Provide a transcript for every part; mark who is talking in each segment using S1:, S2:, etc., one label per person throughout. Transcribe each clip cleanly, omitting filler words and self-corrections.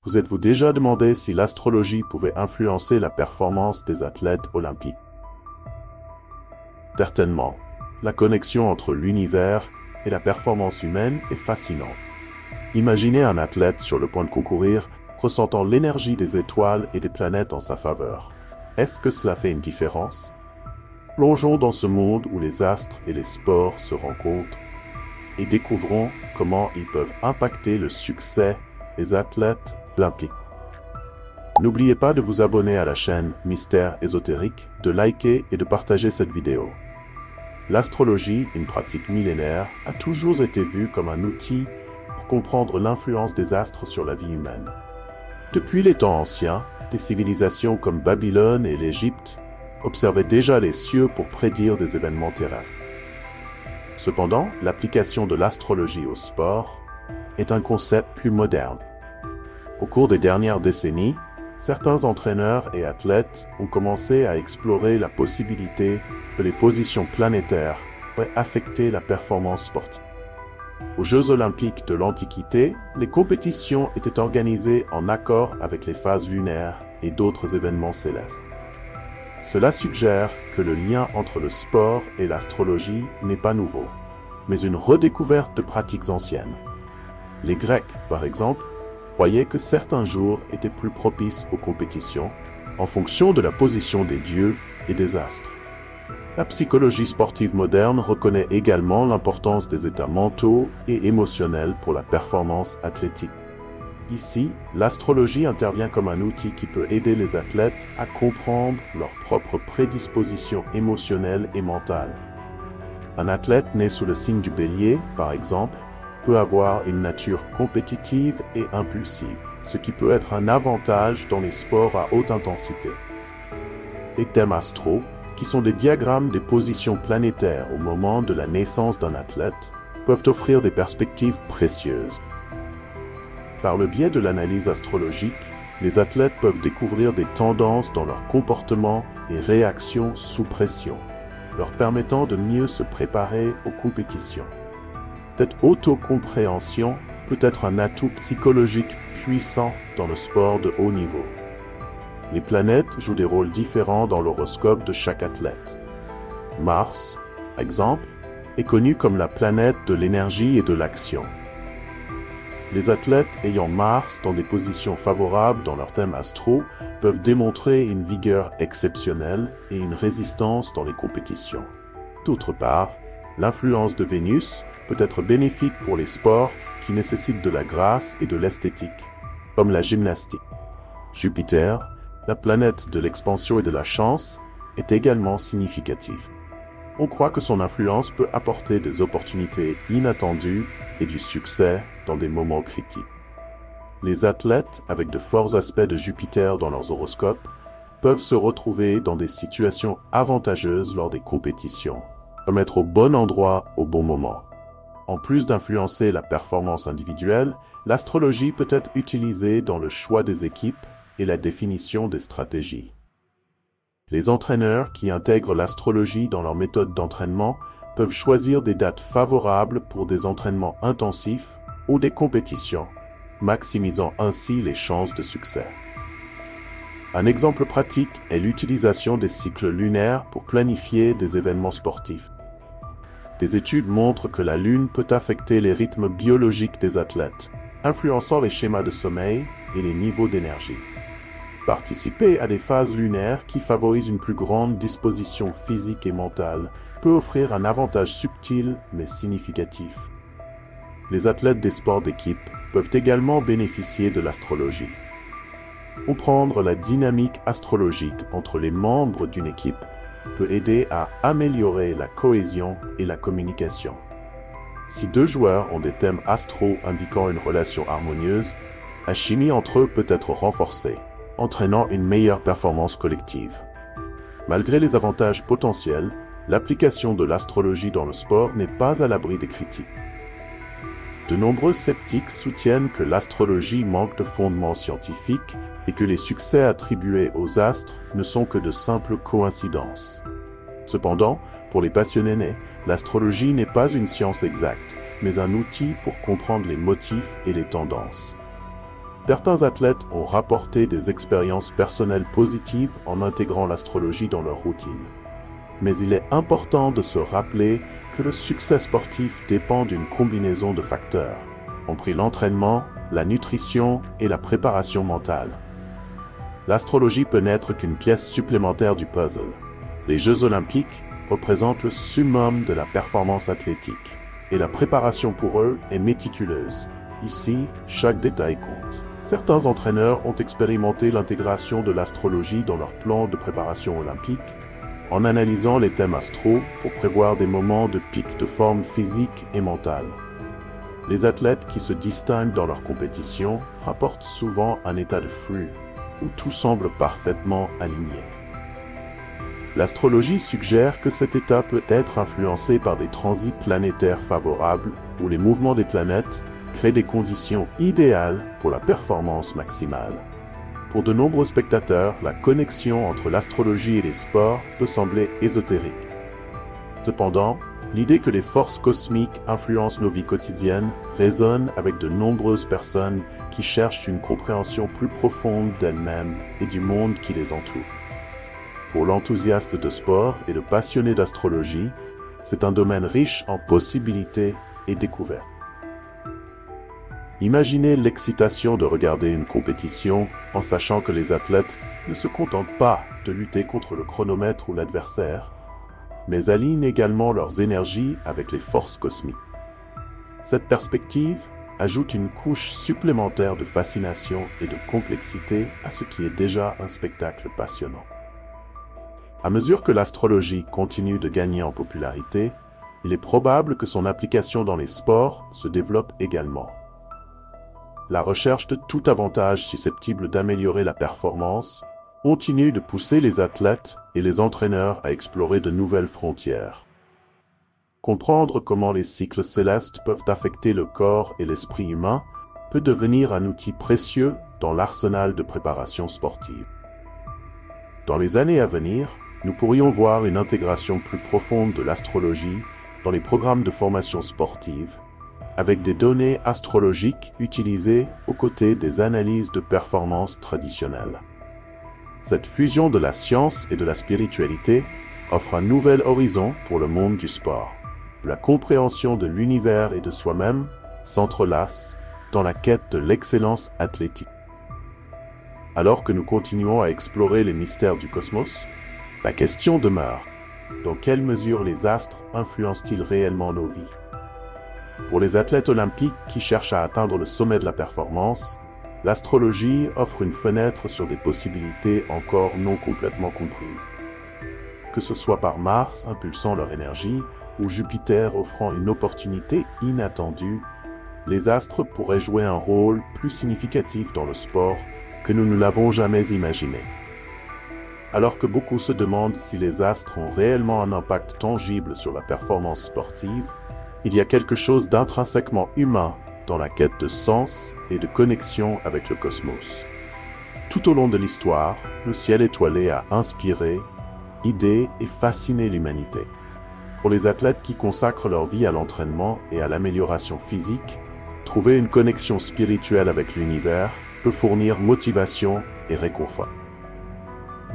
S1: Vous êtes-vous déjà demandé si l'astrologie pouvait influencer la performance des athlètes olympiques? Certainement. La connexion entre l'univers et la performance humaine est fascinante. Imaginez un athlète sur le point de concourir, ressentant l'énergie des étoiles et des planètes en sa faveur. Est-ce que cela fait une différence? Plongeons dans ce monde où les astres et les sports se rencontrent et découvrons comment ils peuvent impacter le succès des athlètes olympiques. N'oubliez pas de vous abonner à la chaîne Mystère Ésotérique, de liker et de partager cette vidéo. L'astrologie, une pratique millénaire, a toujours été vue comme un outil pour comprendre l'influence des astres sur la vie humaine. Depuis les temps anciens, des civilisations comme Babylone et l'Égypte observaient déjà les cieux pour prédire des événements terrestres. Cependant, l'application de l'astrologie au sport est un concept plus moderne. Au cours des dernières décennies, certains entraîneurs et athlètes ont commencé à explorer la possibilité que les positions planétaires pourraient affecter la performance sportive. Aux Jeux olympiques de l'Antiquité, les compétitions étaient organisées en accord avec les phases lunaires et d'autres événements célestes. Cela suggère que le lien entre le sport et l'astrologie n'est pas nouveau, mais une redécouverte de pratiques anciennes. Les Grecs, par exemple, croyaient que certains jours étaient plus propices aux compétitions en fonction de la position des dieux et des astres. La psychologie sportive moderne reconnaît également l'importance des états mentaux et émotionnels pour la performance athlétique. Ici, l'astrologie intervient comme un outil qui peut aider les athlètes à comprendre leurs propres prédispositions émotionnelles et mentales. Un athlète né sous le signe du Bélier, par exemple, peut avoir une nature compétitive et impulsive, ce qui peut être un avantage dans les sports à haute intensité. Les thèmes astraux, qui sont des diagrammes des positions planétaires au moment de la naissance d'un athlète, peuvent offrir des perspectives précieuses. Par le biais de l'analyse astrologique, les athlètes peuvent découvrir des tendances dans leur comportement et réactions sous pression, leur permettant de mieux se préparer aux compétitions. Cette autocompréhension peut être un atout psychologique puissant dans le sport de haut niveau. Les planètes jouent des rôles différents dans l'horoscope de chaque athlète. Mars, par exemple, est connu comme la planète de l'énergie et de l'action. Les athlètes ayant Mars dans des positions favorables dans leur thème astro peuvent démontrer une vigueur exceptionnelle et une résistance dans les compétitions. D'autre part, l'influence de Vénus peut être bénéfique pour les sports qui nécessitent de la grâce et de l'esthétique, comme la gymnastique. Jupiter, la planète de l'expansion et de la chance, est également significative. On croit que son influence peut apporter des opportunités inattendues et du succès dans des moments critiques. Les athlètes avec de forts aspects de Jupiter dans leurs horoscopes peuvent se retrouver dans des situations avantageuses lors des compétitions, comme être au bon endroit au bon moment. En plus d'influencer la performance individuelle, l'astrologie peut être utilisée dans le choix des équipes et la définition des stratégies. Les entraîneurs qui intègrent l'astrologie dans leur méthode d'entraînement peuvent choisir des dates favorables pour des entraînements intensifs ou des compétitions, maximisant ainsi les chances de succès. Un exemple pratique est l'utilisation des cycles lunaires pour planifier des événements sportifs. Des études montrent que la Lune peut affecter les rythmes biologiques des athlètes, influençant les schémas de sommeil et les niveaux d'énergie. Participer à des phases lunaires qui favorisent une plus grande disposition physique et mentale peut offrir un avantage subtil mais significatif. Les athlètes des sports d'équipe peuvent également bénéficier de l'astrologie. Comprendre la dynamique astrologique entre les membres d'une équipe peut aider à améliorer la cohésion et la communication. Si deux joueurs ont des thèmes astraux indiquant une relation harmonieuse, la chimie entre eux peut être renforcée, entraînant une meilleure performance collective. Malgré les avantages potentiels, l'application de l'astrologie dans le sport n'est pas à l'abri des critiques. De nombreux sceptiques soutiennent que l'astrologie manque de fondements scientifiques et que les succès attribués aux astres ne sont que de simples coïncidences. Cependant, pour les passionnés, l'astrologie n'est pas une science exacte, mais un outil pour comprendre les motifs et les tendances. Certains athlètes ont rapporté des expériences personnelles positives en intégrant l'astrologie dans leur routine. Mais il est important de se rappeler que le succès sportif dépend d'une combinaison de facteurs, compris l'entraînement, la nutrition et la préparation mentale. L'astrologie peut n'être qu'une pièce supplémentaire du puzzle. Les Jeux olympiques représentent le summum de la performance athlétique, et la préparation pour eux est méticuleuse. Ici, chaque détail compte. Certains entraîneurs ont expérimenté l'intégration de l'astrologie dans leur plan de préparation olympique, en analysant les thèmes astraux pour prévoir des moments de pic de forme physique et mentale. Les athlètes qui se distinguent dans leur compétition rapportent souvent un état de flux, où tout semble parfaitement aligné. L'astrologie suggère que cet état peut être influencé par des transits planétaires favorables où les mouvements des planètes créent des conditions idéales pour la performance maximale. Pour de nombreux spectateurs, la connexion entre l'astrologie et les sports peut sembler ésotérique. Cependant, l'idée que les forces cosmiques influencent nos vies quotidiennes résonne avec de nombreuses personnes qui cherchent une compréhension plus profonde d'elles-mêmes et du monde qui les entoure. Pour l'enthousiaste de sport et le passionné d'astrologie, c'est un domaine riche en possibilités et découvertes. Imaginez l'excitation de regarder une compétition en sachant que les athlètes ne se contentent pas de lutter contre le chronomètre ou l'adversaire, mais alignent également leurs énergies avec les forces cosmiques. Cette perspective ajoute une couche supplémentaire de fascination et de complexité à ce qui est déjà un spectacle passionnant. À mesure que l'astrologie continue de gagner en popularité, il est probable que son application dans les sports se développe également. La recherche de tout avantage susceptible d'améliorer la performance continue de pousser les athlètes et les entraîneurs à explorer de nouvelles frontières. Comprendre comment les cycles célestes peuvent affecter le corps et l'esprit humain peut devenir un outil précieux dans l'arsenal de préparation sportive. Dans les années à venir, nous pourrions voir une intégration plus profonde de l'astrologie dans les programmes de formation sportive, avec des données astrologiques utilisées aux côtés des analyses de performance traditionnelles. Cette fusion de la science et de la spiritualité offre un nouvel horizon pour le monde du sport. La compréhension de l'univers et de soi-même s'entrelace dans la quête de l'excellence athlétique. Alors que nous continuons à explorer les mystères du cosmos, la question demeure: dans quelle mesure les astres influencent-ils réellement nos vies? Pour les athlètes olympiques qui cherchent à atteindre le sommet de la performance, l'astrologie offre une fenêtre sur des possibilités encore non complètement comprises. Que ce soit par Mars impulsant leur énergie ou Jupiter offrant une opportunité inattendue, les astres pourraient jouer un rôle plus significatif dans le sport que nous ne l'avons jamais imaginé. Alors que beaucoup se demandent si les astres ont réellement un impact tangible sur la performance sportive, il y a quelque chose d'intrinsèquement humain dans la quête de sens et de connexion avec le cosmos. Tout au long de l'histoire, le ciel étoilé a inspiré, guidé et fasciné l'humanité. Pour les athlètes qui consacrent leur vie à l'entraînement et à l'amélioration physique, trouver une connexion spirituelle avec l'univers peut fournir motivation et réconfort.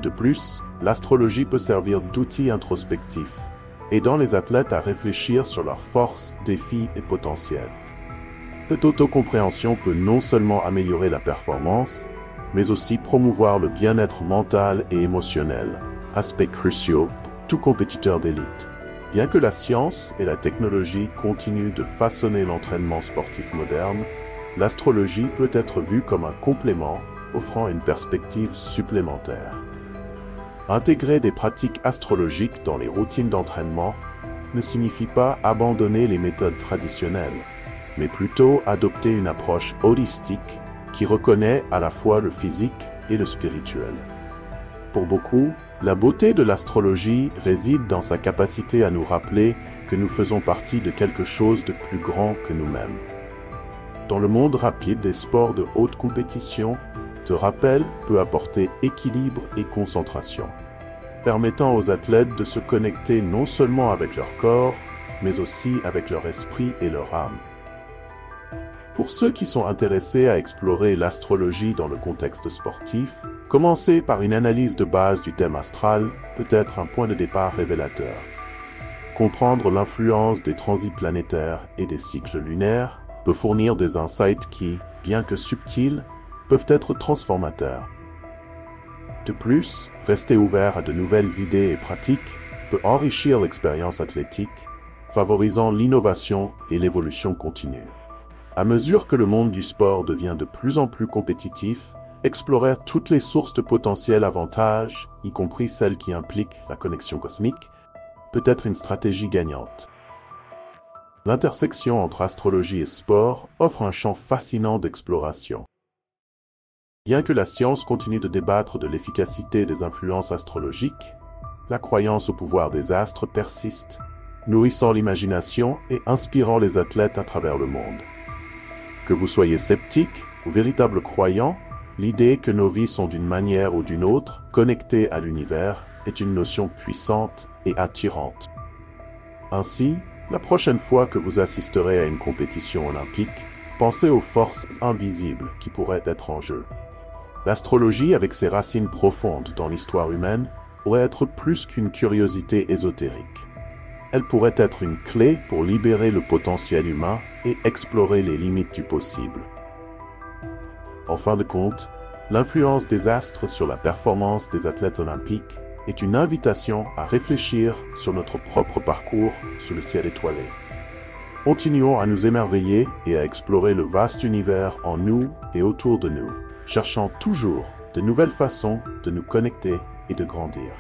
S1: De plus, l'astrologie peut servir d'outil introspectif, aidant les athlètes à réfléchir sur leurs forces, défis et potentiels. Cette autocompréhension peut non seulement améliorer la performance, mais aussi promouvoir le bien-être mental et émotionnel, aspects cruciaux pour tout compétiteur d'élite. Bien que la science et la technologie continuent de façonner l'entraînement sportif moderne, l'astrologie peut être vue comme un complément offrant une perspective supplémentaire. Intégrer des pratiques astrologiques dans les routines d'entraînement ne signifie pas abandonner les méthodes traditionnelles, mais plutôt adopter une approche holistique qui reconnaît à la fois le physique et le spirituel. Pour beaucoup, la beauté de l'astrologie réside dans sa capacité à nous rappeler que nous faisons partie de quelque chose de plus grand que nous-mêmes. Dans le monde rapide des sports de haute compétition, ce rappel peut apporter équilibre et concentration, permettant aux athlètes de se connecter non seulement avec leur corps, mais aussi avec leur esprit et leur âme. Pour ceux qui sont intéressés à explorer l'astrologie dans le contexte sportif, commencer par une analyse de base du thème astral peut être un point de départ révélateur. Comprendre l'influence des transits planétaires et des cycles lunaires peut fournir des insights qui, bien que subtils, peuvent être transformateurs. De plus, rester ouvert à de nouvelles idées et pratiques peut enrichir l'expérience athlétique, favorisant l'innovation et l'évolution continue. À mesure que le monde du sport devient de plus en plus compétitif, explorer toutes les sources de potentiels avantages, y compris celles qui impliquent la connexion cosmique, peut être une stratégie gagnante. L'intersection entre astrologie et sport offre un champ fascinant d'exploration. Bien que la science continue de débattre de l'efficacité des influences astrologiques, la croyance au pouvoir des astres persiste, nourrissant l'imagination et inspirant les athlètes à travers le monde. Que vous soyez sceptique ou véritable croyant, l'idée que nos vies sont d'une manière ou d'une autre connectées à l'univers est une notion puissante et attirante. Ainsi, la prochaine fois que vous assisterez à une compétition olympique, pensez aux forces invisibles qui pourraient être en jeu. L'astrologie, avec ses racines profondes dans l'histoire humaine, pourrait être plus qu'une curiosité ésotérique. Elle pourrait être une clé pour libérer le potentiel humain et explorer les limites du possible. En fin de compte, l'influence des astres sur la performance des athlètes olympiques est une invitation à réfléchir sur notre propre parcours sous le ciel étoilé. Continuons à nous émerveiller et à explorer le vaste univers en nous et autour de nous, cherchant toujours de nouvelles façons de nous connecter et de grandir.